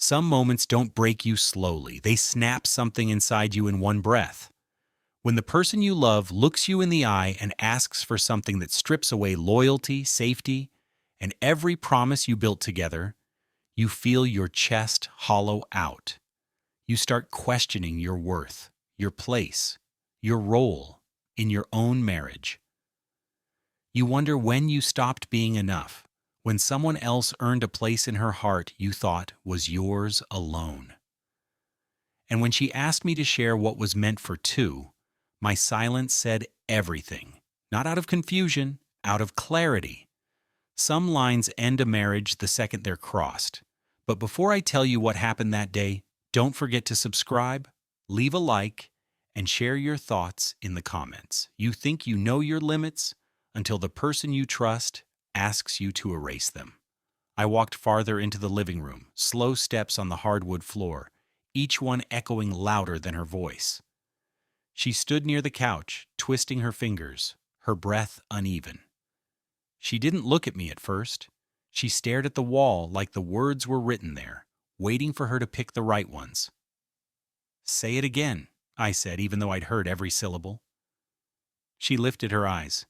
Some moments don't break you slowly. They snap something inside you in one breath. When the person you love looks you in the eye and asks for something that strips away loyalty, safety, and every promise you built together, you feel your chest hollow out. You start questioning your worth, your place, your role in your own marriage. You wonder when you stopped being enough, when someone else earned a place in her heart you thought was yours alone. And when she asked me to share what was meant for two, my silence said everything, not out of confusion, out of clarity. Some lines end a marriage the second they're crossed. But before I tell you what happened that day, don't forget to subscribe, leave a like, and share your thoughts in the comments. You think you know your limits until the person you trust asks you to erase them. I walked farther into the living room, slow steps on the hardwood floor, each one echoing louder than her voice. She stood near the couch, twisting her fingers, her breath uneven. She didn't look at me at first. She stared at the wall like the words were written there, waiting for her to pick the right ones. "Say it again," I said, even though I'd heard every syllable. She lifted her eyes.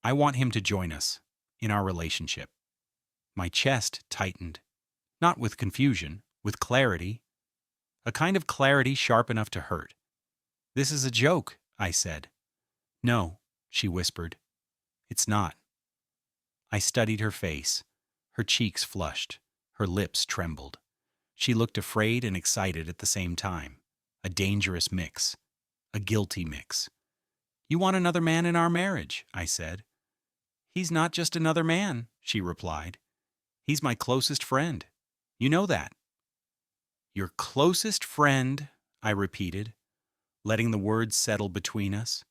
"I want him to join us in our relationship." My chest tightened, not with confusion, with clarity, a kind of clarity sharp enough to hurt. "This is a joke," I said. "No," she whispered. "It's not." I studied her face. Her cheeks flushed. Her lips trembled. She looked afraid and excited at the same time. A dangerous mix. A guilty mix. "You want another man in our marriage," I said. "He's not just another man," she replied. "He's my closest friend. You know that." "Your closest friend," I repeated, letting the words settle between us.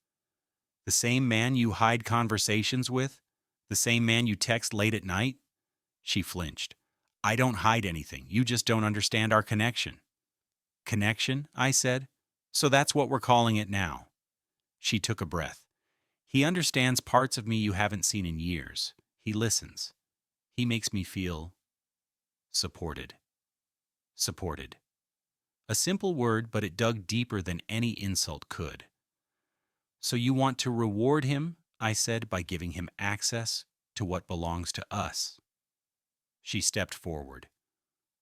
"The same man you hide conversations with? The same man you text late at night?" She flinched. "I don't hide anything. You just don't understand our connection." "Connection?" I said. "So that's what we're calling it now." She took a breath. "He understands parts of me you haven't seen in years. He listens. He makes me feel supported." Supported. A simple word, but it dug deeper than any insult could. "So you want to reward him," I said, "by giving him access to what belongs to us." She stepped forward.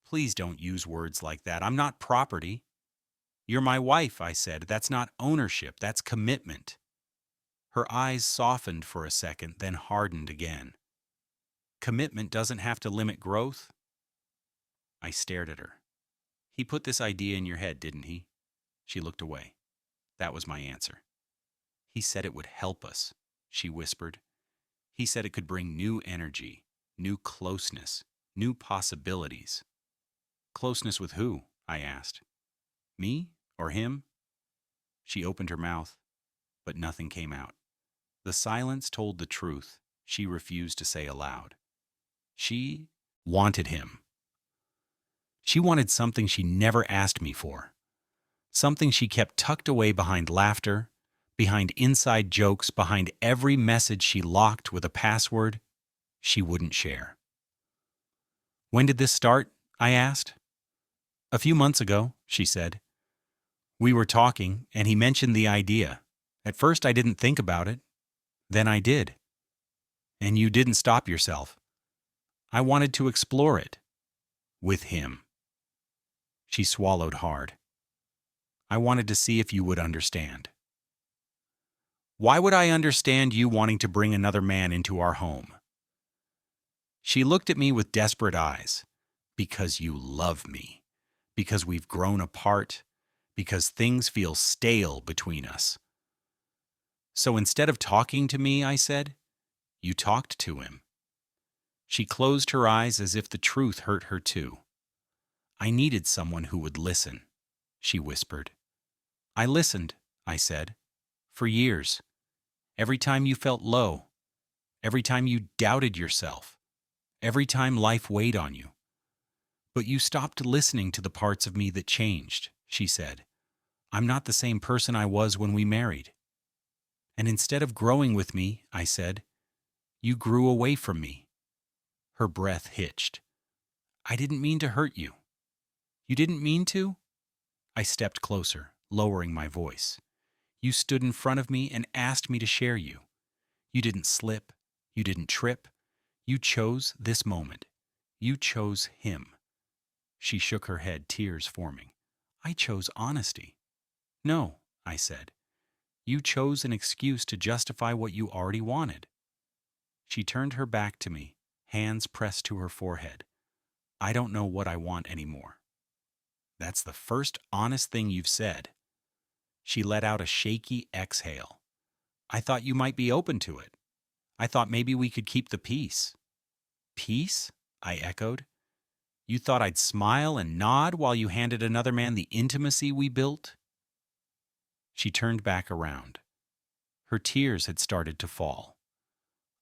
"Please don't use words like that. I'm not property." "You're my wife," I said. "That's not ownership. That's commitment." Her eyes softened for a second, then hardened again. "Commitment doesn't have to limit growth?" I stared at her. "He put this idea in your head, didn't he?" She looked away. That was my answer. "He said it would help us," she whispered. "He said it could bring new energy, new closeness, new possibilities." "Closeness with who?" I asked. "Me or him?" She opened her mouth, but nothing came out. The silence told the truth she refused to say aloud. She wanted him. She wanted something she never asked me for. Something she kept tucked away behind laughter, behind inside jokes, behind every message she locked with a password she wouldn't share. "When did this start?" I asked. "A few months ago," she said. "We were talking, and he mentioned the idea. At first I didn't think about it. Then I did." "And you didn't stop yourself." "I wanted to explore it. With him." She swallowed hard. "I wanted to see if you would understand." "Why would I understand you wanting to bring another man into our home?" She looked at me with desperate eyes. "Because you love me. Because we've grown apart. Because things feel stale between us." "So instead of talking to me," I said, "you talked to him." She closed her eyes as if the truth hurt her too. "I needed someone who would listen," she whispered. "I listened," I said, "for years. Every time you felt low. Every time you doubted yourself. Every time life weighed on you. But you stopped listening to the parts of me that changed," she said. "I'm not the same person I was when we married." "And instead of growing with me," I said, "you grew away from me." Her breath hitched. "I didn't mean to hurt you." You didn't mean to? I stepped closer, lowering my voice. You stood in front of me and asked me to share you. You didn't slip. You didn't trip. You chose this moment. You chose him. She shook her head, tears forming. I chose honesty. No, I said. You chose an excuse to justify what you already wanted. She turned her back to me, hands pressed to her forehead. I don't know what I want anymore. That's the first honest thing you've said. She let out a shaky exhale. I thought you might be open to it. I thought maybe we could keep the peace. Peace? I echoed. You thought I'd smile and nod while you handed another man the intimacy we built? She turned back around. Her tears had started to fall.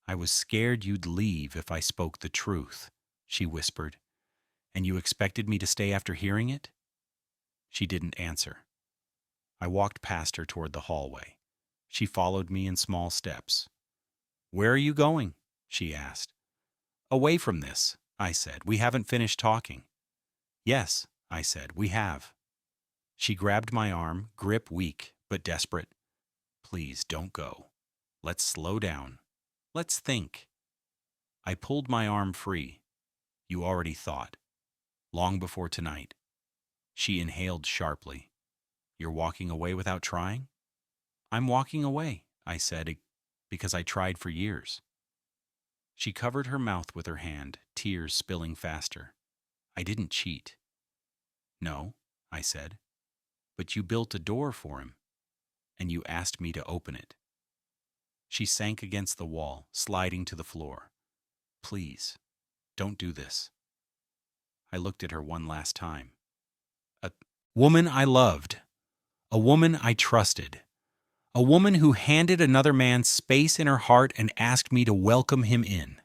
I was scared you'd leave if I spoke the truth, she whispered. And you expected me to stay after hearing it? She didn't answer. I walked past her toward the hallway. She followed me in small steps. Where are you going? She asked. Away from this, I said. We haven't finished talking. Yes, I said, we have. She grabbed my arm, grip weak but desperate. Please don't go. Let's slow down. Let's think. I pulled my arm free. You already thought. Long before tonight. She inhaled sharply. You're walking away without trying? I'm walking away, I said, because I tried for years. She covered her mouth with her hand, tears spilling faster. I didn't cheat. No, I said. But you built a door for him, and you asked me to open it. She sank against the wall, sliding to the floor. Please, don't do this. I looked at her one last time. A woman I loved. A woman I trusted. A woman who handed another man space in her heart and asked me to welcome him in.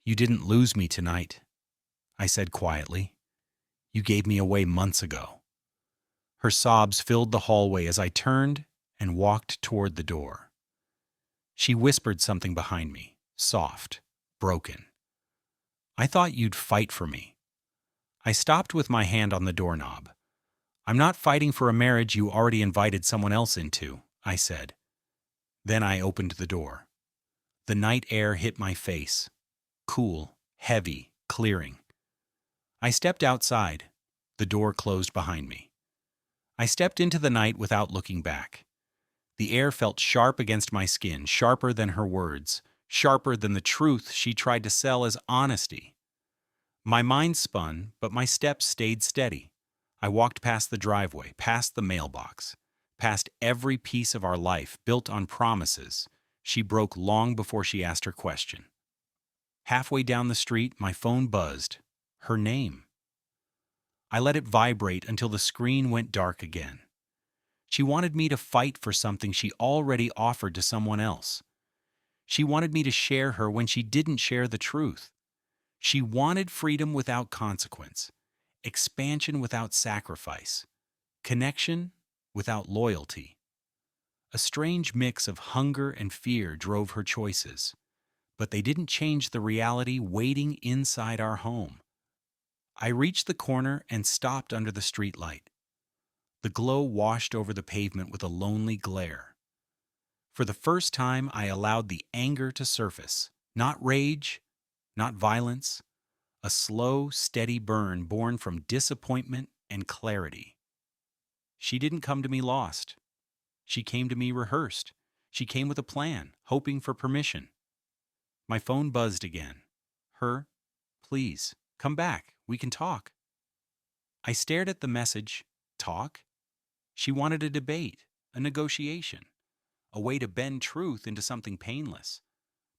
You didn't lose me tonight, I said quietly. You gave me away months ago. Her sobs filled the hallway as I turned and walked toward the door. She whispered something behind me, soft, broken. I thought you'd fight for me. I stopped with my hand on the doorknob. I'm not fighting for a marriage you already invited someone else into, I said. Then I opened the door. The night air hit my face. Cool, heavy, clearing. I stepped outside. The door closed behind me. I stepped into the night without looking back. The air felt sharp against my skin, sharper than her words, sharper than the truth she tried to sell as honesty. My mind spun, but my steps stayed steady. I walked past the driveway, past the mailbox, past every piece of our life built on promises she broke long before she asked her question. Halfway down the street, my phone buzzed. Her name. I let it vibrate until the screen went dark again. She wanted me to fight for something she already offered to someone else. She wanted me to share her when she didn't share the truth. She wanted freedom without consequence, expansion without sacrifice, connection without loyalty. A strange mix of hunger and fear drove her choices, but they didn't change the reality waiting inside our home. I reached the corner and stopped under the streetlight. The glow washed over the pavement with a lonely glare. For the first time, I allowed the anger to surface. Not rage, not violence. A slow, steady burn born from disappointment and clarity. She didn't come to me lost. She came to me rehearsed. She came with a plan, hoping for permission. My phone buzzed again. Her, please, come back. We can talk. I stared at the message. Talk? She wanted a debate, a negotiation, a way to bend truth into something painless.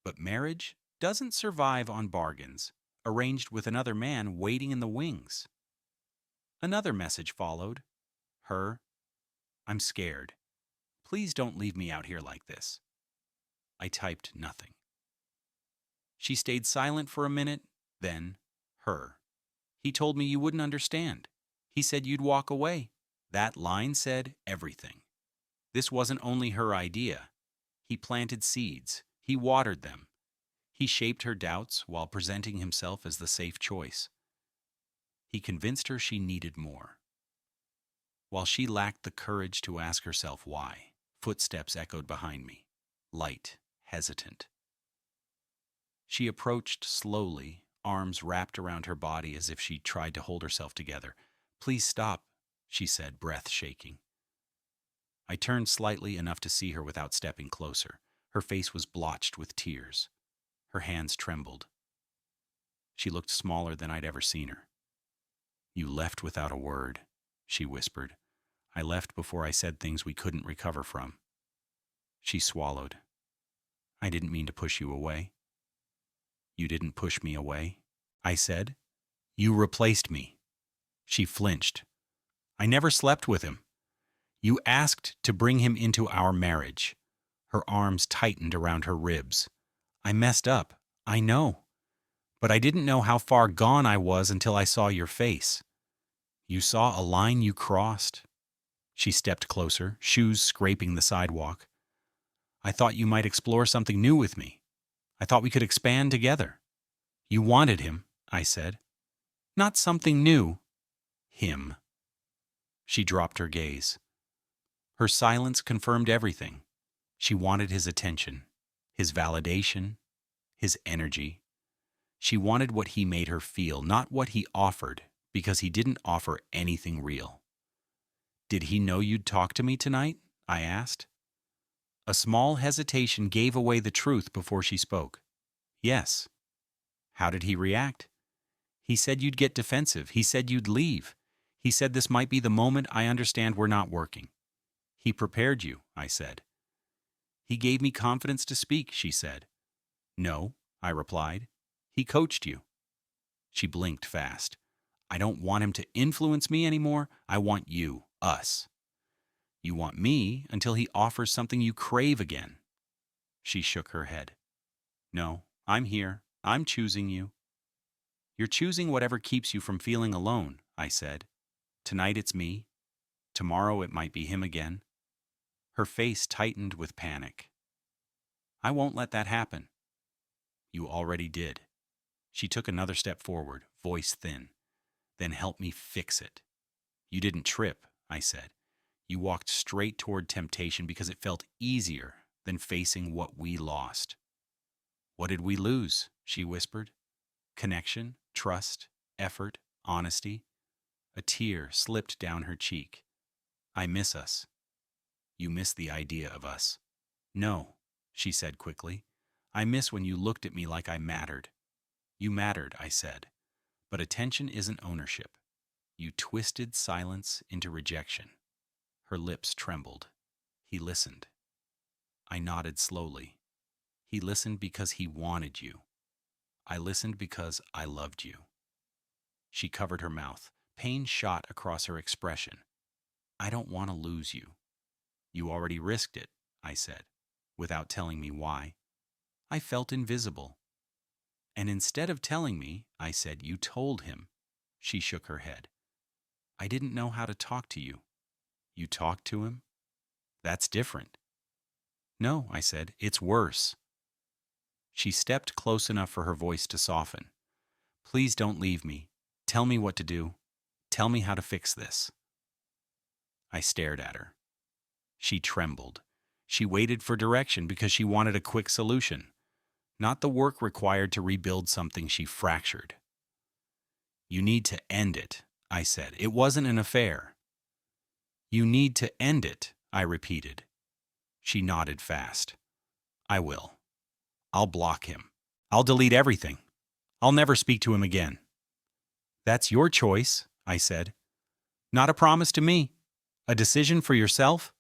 But marriage doesn't survive on bargains, arranged with another man waiting in the wings. Another message followed. Her, I'm scared. Please don't leave me out here like this. I typed nothing. She stayed silent for a minute, then, her. He told me you wouldn't understand. He said you'd walk away. That line said everything. This wasn't only her idea. He planted seeds. He watered them. He shaped her doubts while presenting himself as the safe choice. He convinced her she needed more. While she lacked the courage to ask herself why, footsteps echoed behind me, light, hesitant. She approached slowly, arms wrapped around her body as if she tried to hold herself together. "Please stop," she said, breath shaking. I turned slightly enough to see her without stepping closer. Her face was blotched with tears. Her hands trembled. She looked smaller than I'd ever seen her. "You left without a word," she whispered. "I left before I said things we couldn't recover from." She swallowed. "I didn't mean to push you away." "You didn't push me away," I said. "You replaced me." She flinched. "I never slept with him. You asked to bring him into our marriage." Her arms tightened around her ribs. "I messed up, I know. But I didn't know how far gone I was until I saw your face. You saw a line you crossed." She stepped closer, shoes scraping the sidewalk. "I thought you might explore something new with me. I thought we could expand together." "You wanted him," I said. "Not something new. Him." She dropped her gaze. Her silence confirmed everything. She wanted his attention, his validation, his energy. She wanted what he made her feel, not what he offered, because he didn't offer anything real. "Did he know you'd talk to me tonight?" I asked. A small hesitation gave away the truth before she spoke. "Yes." "How did he react?" "He said you'd get defensive. He said you'd leave. He said this might be the moment. I understand we're not working." "He prepared you," I said. "He gave me confidence to speak," she said. "No," I replied. "He coached you." She blinked fast. "I don't want him to influence me anymore. I want you, us." "You want me until he offers something you crave again." She shook her head. "No, I'm here. I'm choosing you." "You're choosing whatever keeps you from feeling alone," I said. "Tonight it's me. Tomorrow it might be him again." Her face tightened with panic. "I won't let that happen." "You already did." She took another step forward, voice thin. "Then help me fix it." "You didn't trip," I said. "You walked straight toward temptation because it felt easier than facing what we lost." "What did we lose?" she whispered. "Connection, trust, effort, honesty." A tear slipped down her cheek. "I miss us." "You miss the idea of us." "No," she said quickly. "I miss when you looked at me like I mattered." "You mattered," I said. "But attention isn't ownership." You twisted silence into rejection. Her lips trembled. "He listened." I nodded slowly. "He listened because he wanted you. I listened because I loved you." She covered her mouth. Pain shot across her expression. "I don't want to lose you." "You already risked it," I said, without telling me why. "I felt invisible." "And instead of telling me," I said, "you told him." She shook her head. "I didn't know how to talk to you." "You talked to him?" "That's different." "No," I said, "it's worse." She stepped close enough for her voice to soften. "Please don't leave me. Tell me what to do. Tell me how to fix this." I stared at her. She trembled. She waited for direction because she wanted a quick solution, not the work required to rebuild something she fractured. "You need to end it," I said. "It wasn't an affair." "You need to end it," I repeated. She nodded fast. "I will. I'll block him. I'll delete everything. I'll never speak to him again." "That's your choice," I said. "Not a promise to me. A decision for yourself."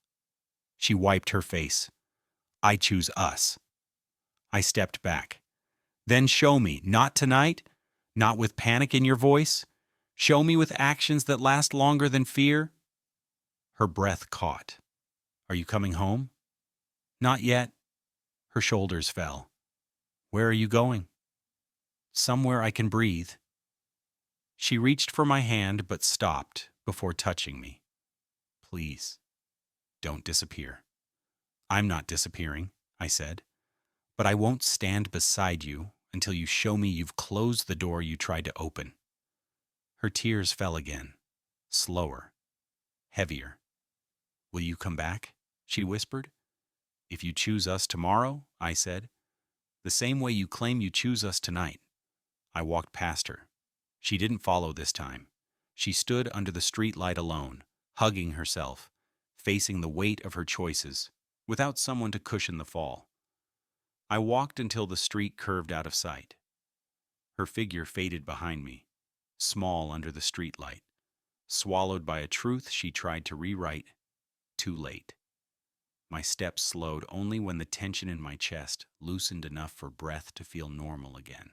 She wiped her face. "I choose us." I stepped back. "Then show me, not tonight, not with panic in your voice. Show me with actions that last longer than fear." Her breath caught. "Are you coming home?" "Not yet." Her shoulders fell. "Where are you going?" "Somewhere I can breathe." She reached for my hand but stopped before touching me. "Please, don't disappear." "I'm not disappearing," I said. "But I won't stand beside you until you show me you've closed the door you tried to open." Her tears fell again, slower, heavier. "Will you come back?" she whispered. "If you choose us tomorrow," I said. "The same way you claim you choose us tonight." I walked past her. She didn't follow this time. She stood under the street light alone, hugging herself, facing the weight of her choices, without someone to cushion the fall. I walked until the street curved out of sight. Her figure faded behind me, small under the street light, swallowed by a truth she tried to rewrite, too late. My steps slowed only when the tension in my chest loosened enough for breath to feel normal again.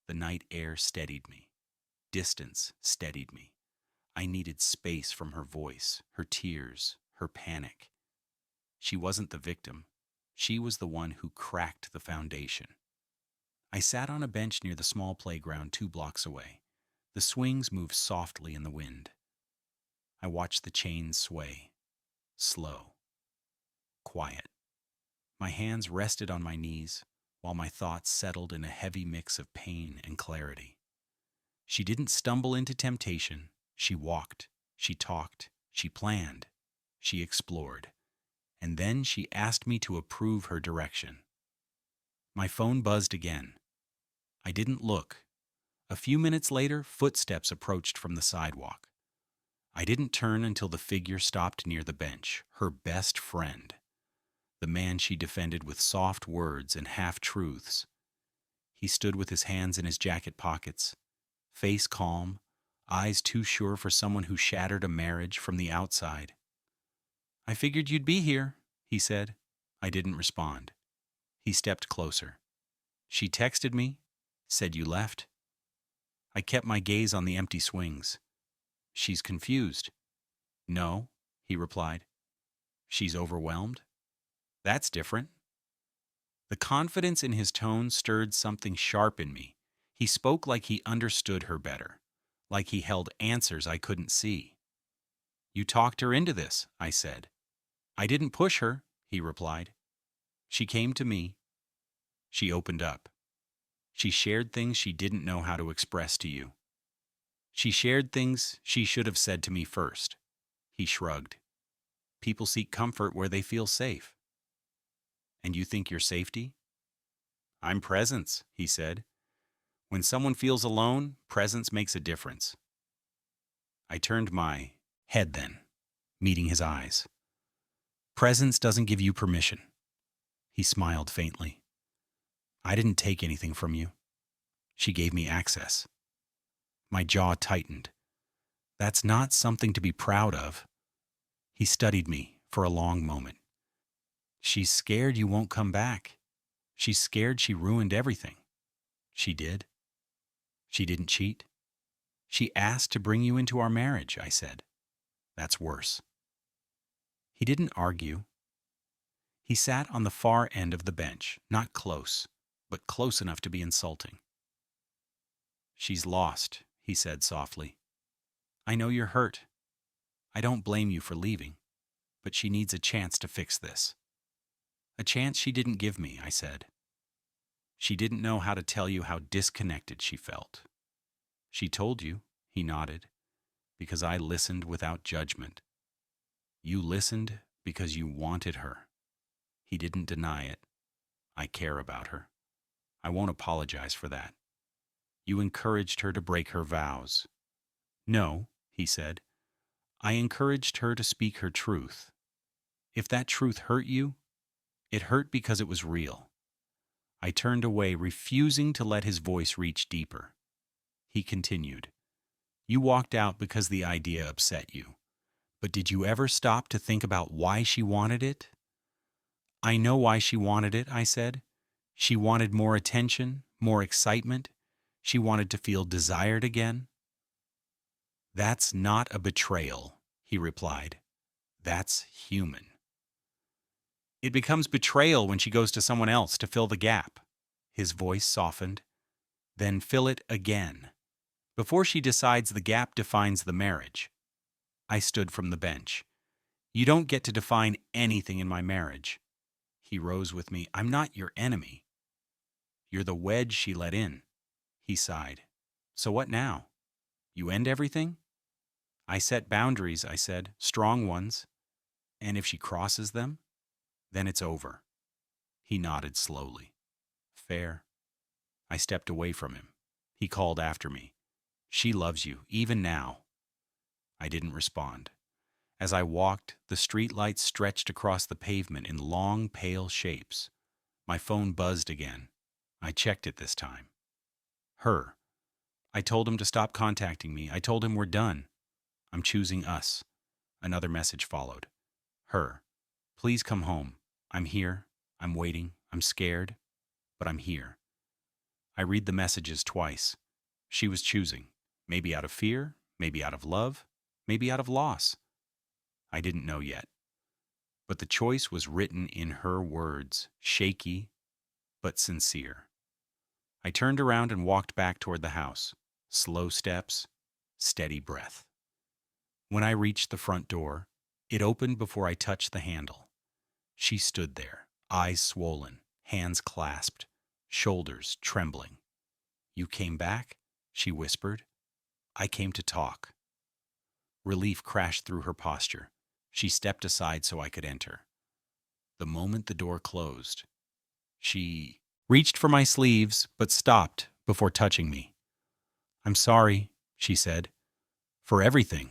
The night air steadied me. Distance steadied me. I needed space from her voice, her tears, her panic. She wasn't the victim. She was the one who cracked the foundation. I sat on a bench near the small playground 2 blocks away. The swings moved softly in the wind. I watched the chains sway. Slow. Quiet. My hands rested on my knees, while my thoughts settled in a heavy mix of pain and clarity. She didn't stumble into temptation. She walked. She talked. She planned. She explored. And then she asked me to approve her direction. My phone buzzed again. I didn't look. A few minutes later, footsteps approached from the sidewalk. I didn't turn until the figure stopped near the bench, her best friend, the man she defended with soft words and half-truths. He stood with his hands in his jacket pockets, face calm, eyes too sure for someone who shattered a marriage from the outside. "I figured you'd be here," he said. I didn't respond. He stepped closer. "She texted me, said you left." I kept my gaze on the empty swings. "She's confused." "No," he replied. "She's overwhelmed?" "That's different." The confidence in his tone stirred something sharp in me. He spoke like he understood her better, like he held answers I couldn't see. "You talked her into this," I said. "I didn't push her," he replied. "She came to me." She opened up. She shared things she didn't know how to express to you. She shared things she should have said to me first. He shrugged. "People seek comfort where they feel safe." "And you think your safety?" "I'm presence," he said. "When someone feels alone, presence makes a difference." I turned my head then, meeting his eyes. "Presence doesn't give you permission." He smiled faintly. "I didn't take anything from you. She gave me access." My jaw tightened. "That's not something to be proud of." He studied me for a long moment. "She's scared you won't come back. She's scared she ruined everything." "She did." "She didn't cheat." "She asked to bring you into our marriage," I said. "That's worse." He didn't argue. He sat on the far end of the bench, not close, but close enough to be insulting. "She's lost," he said softly. "I know you're hurt. I don't blame you for leaving, but she needs a chance to fix this." "A chance she didn't give me," I said. "She didn't know how to tell you how disconnected she felt." "She told you," he nodded, "because I listened without judgment." "You listened because you wanted her." He didn't deny it. "I care about her. I won't apologize for that." "You encouraged her to break her vows." "No," he said. "I encouraged her to speak her truth. If that truth hurt you, it hurt because it was real." I turned away, refusing to let his voice reach deeper. He continued, "You walked out because the idea upset you. But did you ever stop to think about why she wanted it?" "I know why she wanted it," I said. "She wanted more attention, more excitement. She wanted to feel desired again." "That's not a betrayal," he replied. "That's human." "It becomes betrayal when she goes to someone else to fill the gap." His voice softened. "Then fill it again. Before she decides the gap defines the marriage." I stood from the bench. "You don't get to define anything in my marriage." He rose with me. "I'm not your enemy." "You're the wedge she let in." He sighed. "So what now?" You end everything? I set boundaries, I said, strong ones. And if she crosses them, then it's over. He nodded slowly. Fair. I stepped away from him. He called after me. She loves you, even now. I didn't respond. As I walked, the streetlights stretched across the pavement in long, pale shapes. My phone buzzed again. I checked it this time. Her. I told him to stop contacting me. I told him we're done. I'm choosing us. Another message followed. Her. Please come home. I'm here. I'm waiting. I'm scared. But I'm here. I read the messages twice. She was choosing. Maybe out of fear, maybe out of love, maybe out of loss. I didn't know yet. But the choice was written in her words, shaky but sincere. I turned around and walked back toward the house. Slow steps, steady breath. When I reached the front door, it opened before I touched the handle. She stood there, eyes swollen, hands clasped, shoulders trembling. You came back? She whispered. I came to talk. Relief crashed through her posture. She stepped aside so I could enter. The moment the door closed, she reached for my sleeves but stopped before touching me. I'm sorry, she said, for everything.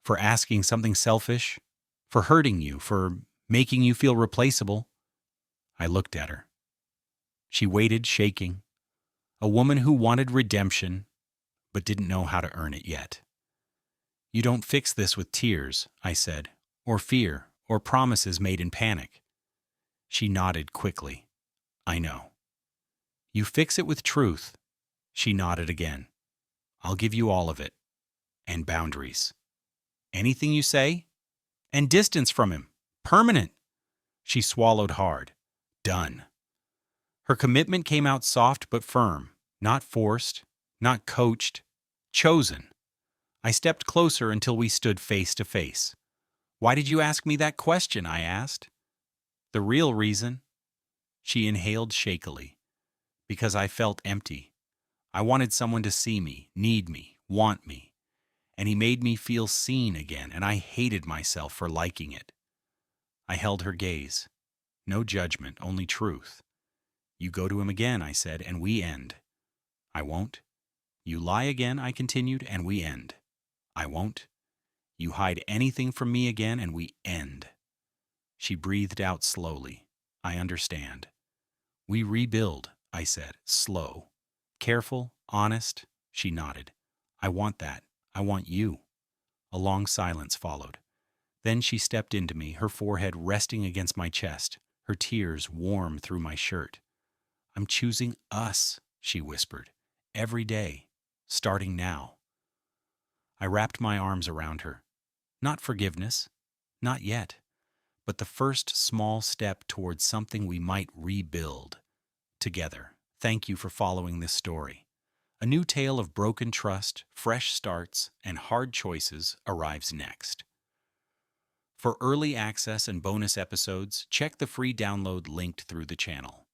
For asking something selfish, for hurting you, for making you feel replaceable. I looked at her. She waited, shaking. A woman who wanted redemption, but didn't know how to earn it yet. You don't fix this with tears, I said, or fear, or promises made in panic. She nodded quickly. I know. You fix it with truth. She nodded again. I'll give you all of it. And boundaries. Anything you say? And distance from him. Permanent. She swallowed hard. Done. Her commitment came out soft but firm, not forced, not coached, chosen. I stepped closer until we stood face to face. Why did you ask me that question? I asked. The real reason? She inhaled shakily. Because I felt empty. I wanted someone to see me, need me, want me. And he made me feel seen again, and I hated myself for liking it. I held her gaze. No judgment, only truth. You go to him again, I said, and we end. I won't. You lie again, I continued, and we end. I won't. You hide anything from me again, and we end. She breathed out slowly. I understand. We rebuild, I said, slow. Careful, honest, she nodded. I want that. I want you. A long silence followed. Then she stepped into me, her forehead resting against my chest, her tears warm through my shirt. I'm choosing us, she whispered, every day, starting now. I wrapped my arms around her. Not forgiveness, not yet, but the first small step towards something we might rebuild together. Thank you for following this story. A new tale of broken trust, fresh starts, and hard choices arrives next. For early access and bonus episodes, check the free download linked through the channel.